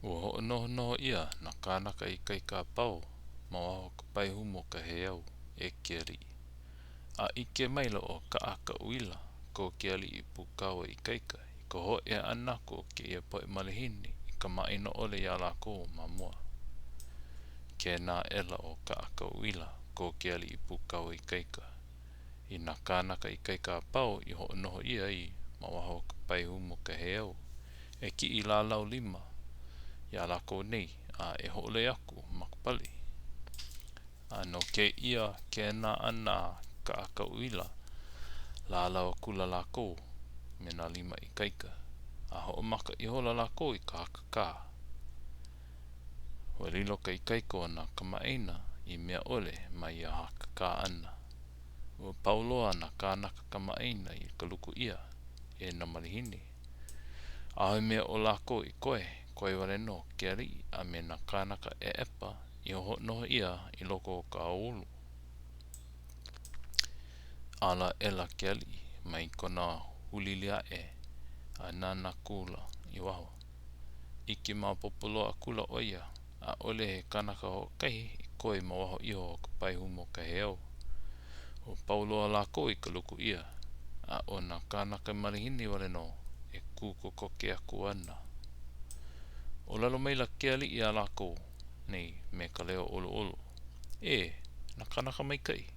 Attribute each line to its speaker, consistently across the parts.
Speaker 1: Ua ho noho ia na kanaka ikaika pau ma waho ka paihumo ka heiau e kiali. A ike maila o Kaakauwila ko kiali I pukawa ikaika I ko ho e ana ko ke ia poe malihini I kamaaina ole ia lako ma mua. Ke na ela o Kaakauwila ko kiali I pukawa ikaika. I na kanaka ikaika pau I ho noho ia I ma waho ka paihumo ka heiau e ki I la lau lima ia lako nei a e ho le aku makapali. No ke ia ke na ana Kaakauwila la lau kula lako me na lima ikaika a ho maka I hola lako I kakaka. Wa lilo ka ikaika o na kamaaina I mea ole ma ia hakaka ana. Ua pauloa na kanaka kamaaina I kaluku ia e na malihini. A mea o lako I koe wale no kiali a me na kanaka eepa I ho noho ia I loko ka ulu. Ala ela kiali mai kona hulilia a nana kula I waho. Iki ma popoloa kula oia a ole he kanaka ho kahi I koe ma waho iho ka paihumo ka heiau. O pauloa lako I kaluku ia a o na kanaka malihini wale no e kuko koke aku ana. O lalo mai la kiali ia lako nei me ka leo olo. Na kanaka mai kai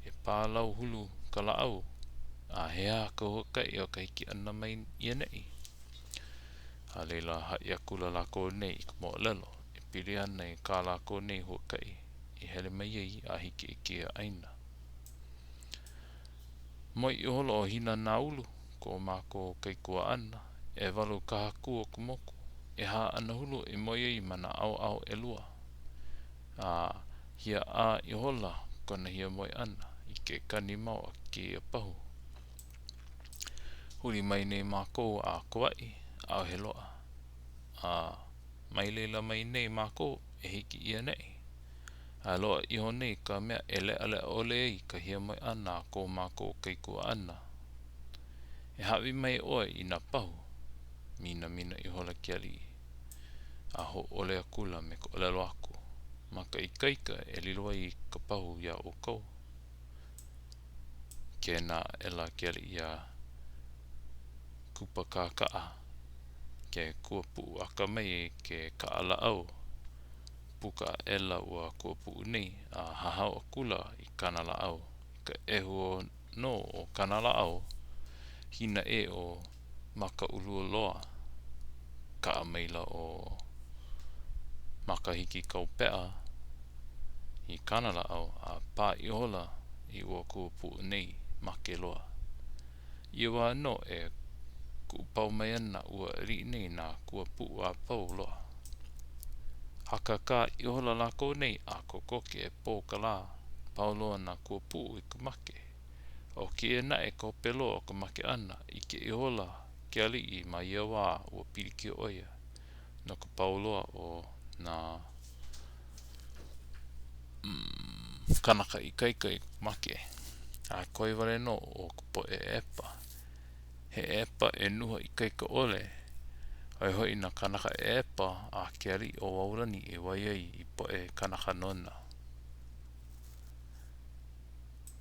Speaker 1: e pālau hulu ka laau a hea ka hokai o ka hiki ana mai ia nei. A leila haia kula lako nei I ka moolelo e pili ana I ka lako nei hokai I hele mai ei a hiki I kia aina. Moi I holo o hina na ulu ko mako kai kua ana e walu ka haku o kumoku e haa ana hulu e moi ei mana au e lua. Hia a I hola kona hia moi ana I ke kanimau a ke pahu. Huli mai nei mako a Kauai a he loa. Mai leila mai nei mako e hiki ia nei. A loa iho nei ka mea e lea ole ei ka hia mai ana ko mako kai kua ana. E hawi mai oe I na pahu. Mina I hola kiali. A ho ole akula me ko ole loaku. Maka ikaika e liloa I ka pahu ia o kou. Ke na ela kiali ia kupa kakaa. Ke kuapu aka mai ke kaala au. Puka ela ua kuapu nei a hahau akula I kanala au. Ka ehu no o kanala au. Hina o maka ulua loa. Ka maila o maka hiki kaupea I kanala au a pā I hola I ua kuapu nei make loa. Iwa no e kupau mai ana ua ri nei na kuapu a pau loa. Hakaka I hola lako nei a kokoke e pō ka la. Pauloa na kuapu I ka make. O ki e na e ko pelo o ka make ana I ke I hola ke alii ma ia wā ua piriki oia. No ka pauloa o na kanaka ikaika I make. A koe wale no o ka po e eepa. He eepa e nuha ikaika ole. Ai hoi na kanaka eepa a ke alii o waurani e waiai I po e kanaka nona.